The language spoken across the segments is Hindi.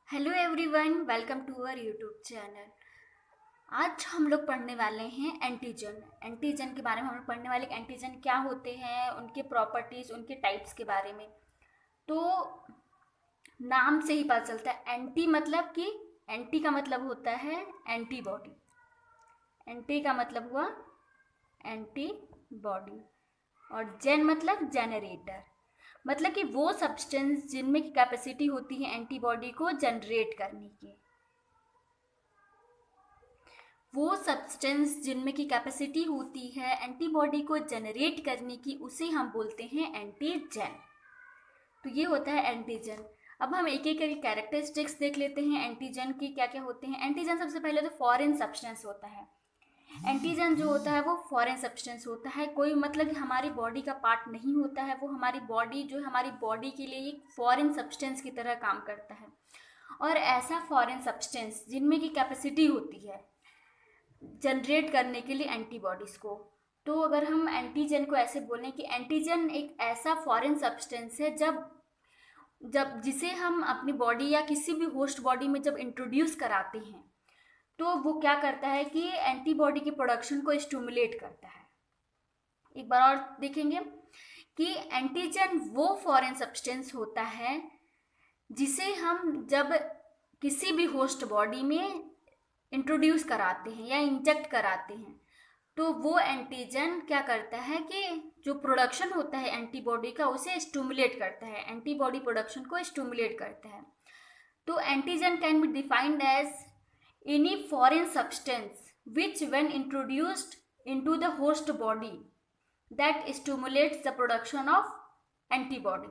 Hello everyone, welcome to our YouTube channel. आज हम लोग पढ़ने वाले हैं एंटीजन। एंटीजन के बारे में हम लोग पढ़ने वाले एंटीजन क्या होते हैं, उनके प्रॉपर्टीज, उनके टाइप्स के बारे में। तो नाम से ही पता चलता है एंटी मतलब कि एंटी का मतलब होता है एंटीबॉडी। एंटी का मतलब हुआ एंटीबॉडी और जेन मतलब जेनरेटर, मतलब कि वो सब्सटेंस जिनमें की कैपेसिटी होती है एंटीबॉडी को जनरेट करने की। वो सब्सटेंस जिनमें की कैपेसिटी होती है एंटीबॉडी को जनरेट करने की, उसे हम बोलते हैं एंटीजन। तो ये होता है एंटीजन। अब हम एक एक करके कैरेक्टरिस्टिक्स देख लेते हैं एंटीजन की क्या क्या होते हैं। एंटीजन सबसे पहले तो फॉरेन सब्सटेंस होता है। एंटीजन जो होता है वो फॉरेन सब्सटेंस होता है, कोई मतलब कि हमारी बॉडी का पार्ट नहीं होता है। वो हमारी बॉडी जो है हमारी बॉडी के लिए एक फॉरेन सब्सटेंस की तरह काम करता है। और ऐसा फॉरेन सब्सटेंस जिनमें की कैपेसिटी होती है जनरेट करने के लिए एंटीबॉडीज को, तो अगर हम एंटीजन को ऐसे बोलें कि एंटीजन एक ऐसा फॉरेन सब्सटेंस है जब जब जिसे हम अपनी बॉडी या किसी भी होस्ट बॉडी में जब इंट्रोड्यूस कराते हैं तो वो क्या करता है कि एंटीबॉडी की प्रोडक्शन को स्टिमुलेट करता है। एक बार और देखेंगे कि एंटीजन वो फॉरेन सब्सटेंस होता है जिसे हम जब किसी भी होस्ट बॉडी में इंट्रोड्यूस कराते हैं या इंजेक्ट कराते हैं तो वो एंटीजन क्या करता है कि जो प्रोडक्शन होता है एंटीबॉडी का उसे स्टिमुलेट करता है, एंटीबॉडी प्रोडक्शन को स्टिमुलेट करता है। तो antigen can be defined as any foreign substance which when introduced into the host body that stimulates the production of antibody.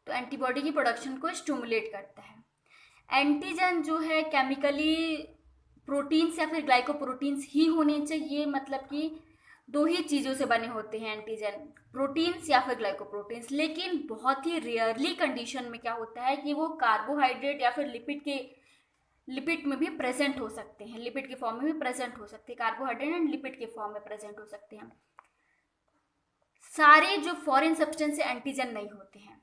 तो एंटीबॉडी की प्रोडक्शन को स्टिमुलेट करता है। एंटीजन जो है केमिकली प्रोटीन्स या फिर ग्लाइकोप्रोटीन्स ही होने चाहिए, मतलब कि दो ही चीज़ों से बने होते हैं एंटीजन, प्रोटीन्स या फिर ग्लाइकोप्रोटीन्स। लेकिन बहुत ही रेयरली कंडीशन में क्या होता है कि वो कार्बोहाइड्रेट या फिर लिपिड में भी प्रेजेंट हो सकते हैं, लिपिड के फॉर्म में भी प्रेजेंट हो सकते हैं, कार्बोहाइड्रेट एंड लिपिड के फॉर्म में प्रेजेंट हो सकते हैं। सारे जो फॉरेन सब्सटेंस एंटीजन नहीं होते हैं।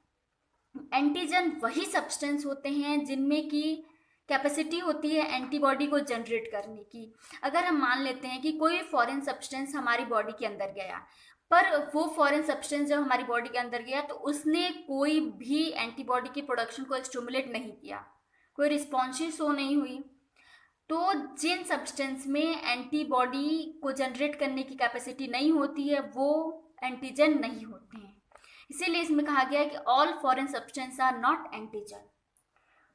एंटीजन वही सब्सटेंस होते हैं जिनमें की कैपेसिटी होती है एंटीबॉडी को जनरेट करने की। अगर हम मान लेते हैं कि कोई फॉरेन सब्सटेंस हमारी बॉडी के अंदर गया, पर वो फॉरेन सब्सटेंस जब हमारी बॉडी के अंदर गया तो उसने कोई भी एंटीबॉडी की प्रोडक्शन को स्टिमुलेट नहीं किया, कोई रिस्पॉन्स शो नहीं हुई, तो जिन सब्सटेंस में एंटीबॉडी को जनरेट करने की कैपेसिटी नहीं होती है वो एंटीजन नहीं होते हैं। इसीलिए इसमें कहा गया है कि all foreign substance are not antigen,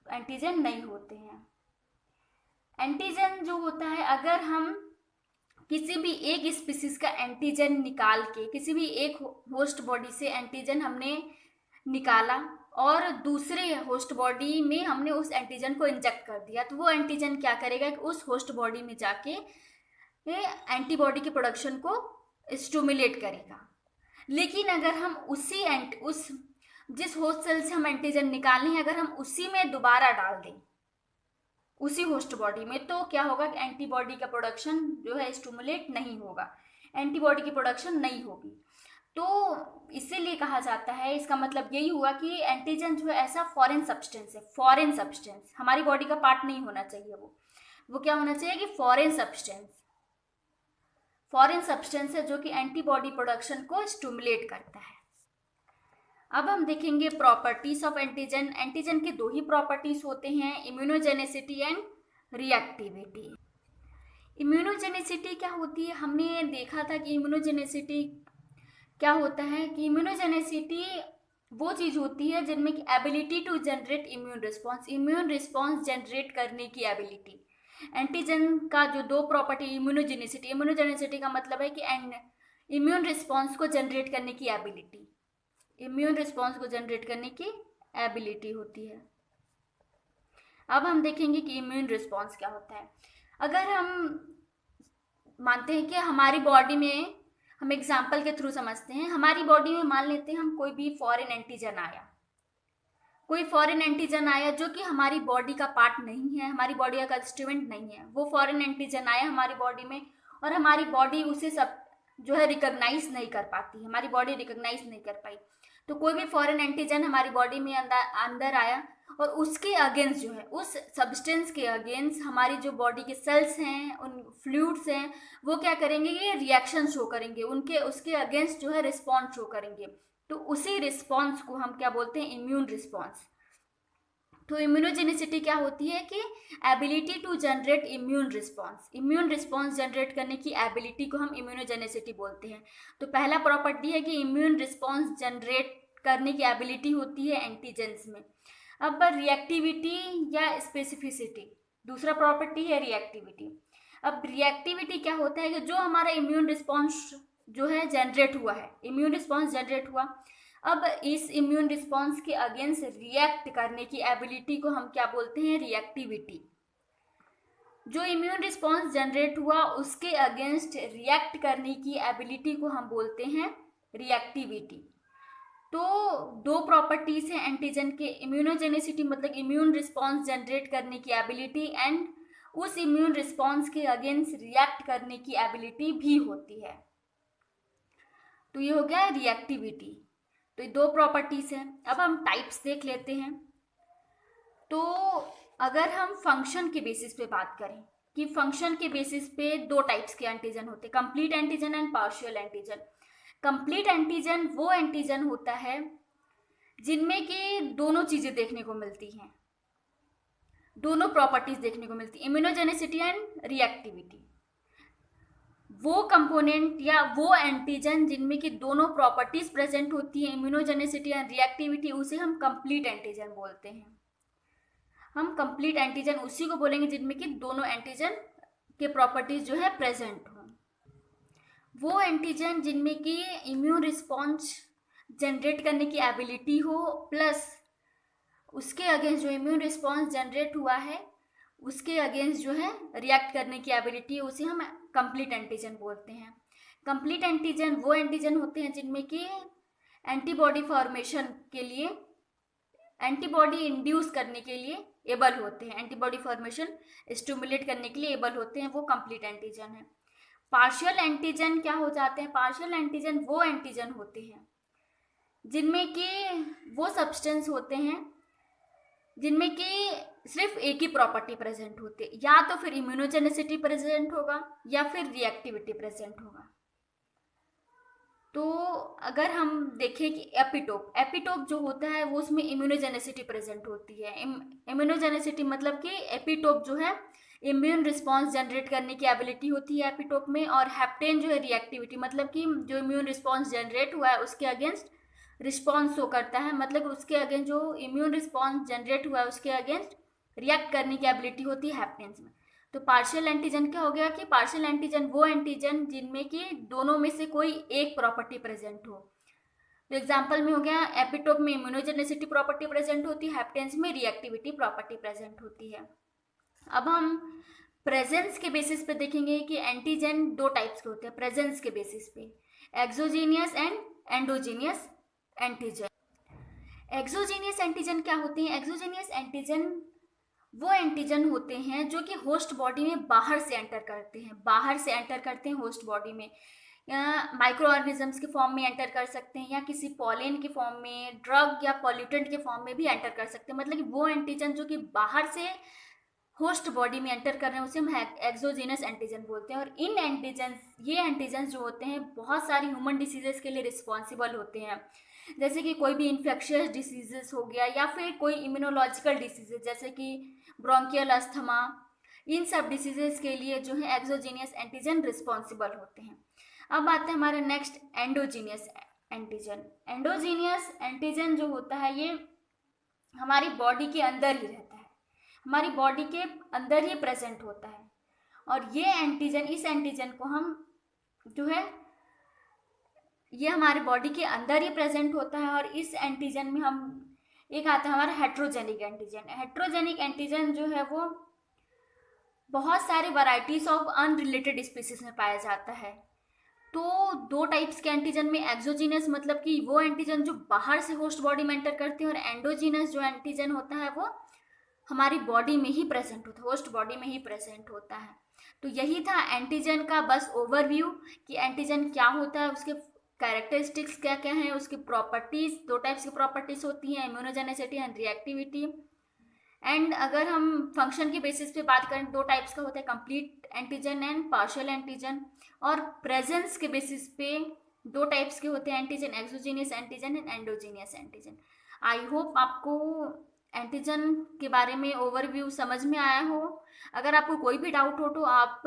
antigen नहीं होते हैं। एंटीजन जो होता है, अगर हम किसी भी एक स्पीसीज का एंटीजन निकाल के, किसी भी एक होस्ट बॉडी से एंटीजन हमने निकाला और दूसरे होस्ट बॉडी में हमने उस एंटीजन को इंजेक्ट कर दिया, तो वो एंटीजन क्या करेगा कि उस होस्ट बॉडी में जाके एंटीबॉडी के प्रोडक्शन को स्टिमुलेट करेगा। लेकिन अगर हम उस जिस होस्ट सेल से हम एंटीजन निकालने हैं अगर हम उसी में दोबारा डाल दें उसी होस्ट बॉडी में, तो क्या होगा कि एंटीबॉडी का प्रोडक्शन जो है स्टिमुलेट नहीं होगा, एंटीबॉडी की प्रोडक्शन नहीं होगी। तो इसीलिए कहा जाता है, इसका मतलब यही हुआ कि एंटीजन जो है ऐसा फॉरेन सब्सटेंस है, फॉरेन सब्सटेंस हमारी बॉडी का पार्ट नहीं होना चाहिए। वो क्या होना चाहिए कि फॉरेन सब्सटेंस है जो कि एंटीबॉडी प्रोडक्शन को स्टिमुलेट करता है। अब हम देखेंगे प्रॉपर्टीज ऑफ एंटीजन। एंटीजन के दो ही प्रॉपर्टीज होते हैं, इम्यूनोजेनिसिटी एंड रिएक्टिविटी। इम्यूनोजेनिसिटी क्या होती है, हमने देखा था कि इम्यूनोजेनिसिटी क्या होता है कि इम्यूनोजेनिसिटी वो चीज़ होती है जिनमें की ability to generate immune response generate करने की एबिलिटी। एंटीजन का जो दो प्रॉपर्टी, इम्यूनोजेनिसिटी का मतलब है कि इम्यून रिस्पॉन्स को जनरेट करने की एबिलिटी, इम्यून रिस्पॉन्स को जनरेट करने की एबिलिटी होती है। अब हम देखेंगे कि इम्यून रिस्पॉन्स क्या होता है। अगर हम मानते हैं कि हमारी बॉडी में, हम एग्जाम्पल के थ्रू समझते हैं, हमारी बॉडी में मान लेते हैं हम कोई भी फॉरेन एंटीजन आया, कोई फॉरेन एंटीजन आया जो कि हमारी बॉडी का पार्ट नहीं है, हमारी बॉडी का कंस्टिट्यूएंट नहीं है, वो फॉरेन एंटीजन आया हमारी बॉडी में और हमारी बॉडी उसे सब जो है रिकॉग्नाइज नहीं कर पाती, हमारी बॉडी रिकॉग्नाइज नहीं कर पाई। तो कोई भी फॉरेन एंटीजन हमारी बॉडी में अंदर आया और उसके अगेंस्ट जो है, उस सब्सटेंस के अगेंस्ट हमारी जो बॉडी के सेल्स हैं, उन फ्लूइड्स हैं, वो क्या करेंगे, ये रिएक्शन शो करेंगे, उनके उसके अगेंस्ट जो है रिस्पॉन्स शो करेंगे। तो उसी रिस्पॉन्स को हम क्या बोलते हैं, इम्यून रिस्पॉन्स। तो इम्यूनोजेनिसिटी क्या होती है कि ability to generate immune response, immune response generate करने की एबिलिटी को हम इम्यूनोजेनिसिटी बोलते हैं। तो पहला प्रॉपर्टी है कि इम्यून रिस्पॉन्स जनरेट करने की एबिलिटी होती है एंटीजेंस में। अब रिएक्टिविटी या स्पेसिफिसिटी, दूसरा प्रॉपर्टी है रिएक्टिविटी। अब रिएक्टिविटी क्या होता है कि जो हमारा इम्यून रिस्पॉन्स जो है जनरेट हुआ है, इम्यून रिस्पॉन्स जनरेट हुआ, अब इस इम्यून रिस्पॉन्स के अगेंस्ट रिएक्ट करने की एबिलिटी को हम क्या बोलते हैं, रिएक्टिविटी। जो इम्यून रिस्पॉन्स जनरेट हुआ उसके अगेंस्ट रिएक्ट करने की एबिलिटी को हम बोलते हैं रिएक्टिविटी। तो दो प्रॉपर्टीज हैं एंटीजन के, इम्यूनोजेनिसिटी मतलब इम्यून रिस्पॉन्स जनरेट करने की एबिलिटी, एंड उस इम्यून रिस्पॉन्स के अगेंस्ट रिएक्ट करने की एबिलिटी भी होती है। तो ये हो गया रिएक्टिविटी। तो ये दो प्रॉपर्टीज हैं। अब हम टाइप्स देख लेते हैं। तो अगर हम फंक्शन के बेसिस पे बात करें कि फंक्शन के बेसिस पे दो टाइप्स के एंटीजन होते हैं, complete antigen and partial antigen. Complete antigen वो एंटीजन होता है जिनमें कि दोनों चीजें देखने को मिलती हैं, दोनों प्रॉपर्टीज देखने को मिलती है, इम्यूनोजेनिसिटी एंड रिएक्टिविटी। वो कंपोनेंट या वो एंटीजन जिनमें कि दोनों प्रॉपर्टीज प्रेजेंट होती है, इम्यूनोजेनिसिटी एंड रिएक्टिविटी, उसे हम कंप्लीट एंटीजन बोलते हैं। हम कंप्लीट एंटीजन उसी को बोलेंगे जिनमें कि दोनों एंटीजन के प्रॉपर्टीज जो है प्रेजेंट हो। वो एंटीजन जिनमें कि इम्यून रिस्पॉन्स जनरेट करने की एबिलिटी हो, प्लस उसके अगेंस्ट जो इम्यून रिस्पॉन्स जनरेट हुआ है उसके अगेंस्ट जो है रिएक्ट करने की एबिलिटी है, उसे हम कंप्लीट एंटीजन बोलते हैं। कंप्लीट एंटीजन वो एंटीजन होते हैं जिनमें कि एंटीबॉडी फॉर्मेशन के लिए, एंटीबॉडी इंड्यूस करने के लिए एबल होते हैं, एंटीबॉडी फॉर्मेशन स्टिमुलेट करने के लिए एबल होते हैं, वो कंप्लीट एंटीजन है। पार्शियल एंटीजन क्या हो जाते हैं, पार्शियल एंटीजन वो एंटीजन होते हैं जिनमें कि वो सब्सटेंस होते हैं जिनमें कि सिर्फ एक ही प्रॉपर्टी प्रेजेंट होती है, या तो फिर इम्यूनोजेनिसिटी प्रेजेंट होगा या फिर रिएक्टिविटी प्रेजेंट होगा। तो अगर हम देखें कि एपिटोप, एपिटोप जो होता है वो उसमें इम्यूनोजेनिसिटी प्रेजेंट होती है। इम्यूनोजेनिसिटी मतलब कि एपिटोप जो है इम्यून रिस्पॉन्स जनरेट करने की एबिलिटी होती है एपिटोप में, और हैप्टेन जो है रिएक्टिविटी मतलब कि जो इम्यून रिस्पॉन्स जनरेट हुआ है उसके अगेंस्ट रिस्पॉन्स शो करता है, मतलब उसके अगेंस्ट जो इम्यून रिस्पॉन्स जनरेट हुआ है उसके अगेंस्ट रिएक्ट करने की एबिलिटी होती है हैप्टेन्स में। तो पार्शियल एंटीजन क्या हो गया कि पार्शियल एंटीजन वो एंटीजन जिनमें कि दोनों में से कोई एक प्रॉपर्टी प्रेजेंट हो। तो एग्जांपल में हो गया एपिटोप में इम्यूनोजेनिसिटी प्रॉपर्टी प्रेजेंट होती है, हैप्टेन्स में रिएक्टिविटी प्रॉपर्टी प्रेजेंट होती है। अब हम प्रेजेंस के बेसिस पे देखेंगे कि एंटीजन दो टाइप्स के होते हैं प्रेजेंस के बेसिस पे, exogenous and endogenous antigen. Exogenous antigen क्या होते हैं, एक्सोजीनियस एंटीजन वो एंटीजन होते हैं जो कि होस्ट बॉडी में बाहर से एंटर करते हैं, बाहर से एंटर करते हैं होस्ट बॉडी में, माइक्रो ऑर्गेनिजम्स के फॉर्म में एंटर कर सकते हैं या किसी पॉलन के फॉर्म में, ड्रग या पॉल्यूटेंट के फॉर्म में भी एंटर कर सकते हैं। मतलब कि वो एंटीजन जो कि बाहर से होस्ट बॉडी में एंटर कर रहे हैं उसे हम एक्सोजीनस एंटीजन बोलते हैं। और इन एंटीजन, ये एंटीजन जो होते हैं बहुत सारी ह्यूमन डिसीजेस के लिए रिस्पॉन्सिबल होते हैं, जैसे कि कोई भी इन्फेक्शियस डिसीजेस हो गया या फिर कोई इम्यूनोलॉजिकल डिसीजेस जैसे कि ब्रोंकियल अस्थमा, इन सब डिसीजेस के लिए जो है एक्सोजीनियस एंटीजन रिस्पॉन्सिबल होते हैं। अब आते हैं हमारे next endogenous antigen. Endogenous antigen जो होता है ये हमारी बॉडी के अंदर ही रहता है, हमारी बॉडी के अंदर ही प्रेजेंट होता है, और ये एंटीजन, इस एंटीजन को हम जो है ये हमारे बॉडी के अंदर ही प्रेजेंट होता है। और इस एंटीजन में हम एक आता है हमारा हेट्रोजेनिक एंटीजन। हेट्रोजेनिक एंटीजन जो है वो बहुत सारे वैरायटीज ऑफ अनरिलेटेड स्पीसीज में पाया जाता है। तो दो टाइप्स के एंटीजन में, एक्सोजीनस मतलब कि वो एंटीजन जो बाहर से होस्ट बॉडी में एंटर करते हैं, और एंडोजीनस जो एंटीजन होता है वो हमारी बॉडी में ही प्रेजेंट होता है, होस्ट बॉडी में ही प्रेजेंट होता है। तो यही था एंटीजन का बस ओवरव्यू कि एंटीजन क्या होता है, उसके कैरेक्टरिस्टिक्स क्या क्या हैं, उसकी प्रॉपर्टीज, दो टाइप्स की प्रॉपर्टीज होती हैं, इम्यूनोजेनिसिटी एंड रिएक्टिविटी। एंड अगर हम फंक्शन के बेसिस पे बात करें, दो टाइप्स का होता है, complete antigen and partial antigen. और प्रेजेंस के बेसिस पे दो टाइप्स के होते हैं antigen, exogenous antigen and endogenous antigen. I hope आपको एंटीजन के बारे में ओवरव्यू समझ में आया हो। अगर आपको कोई भी डाउट हो तो आप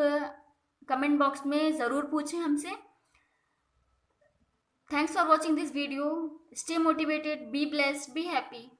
कमेंट बॉक्स में ज़रूर पूछें हमसे। Thanks for watching this video. Stay motivated, be blessed, be happy.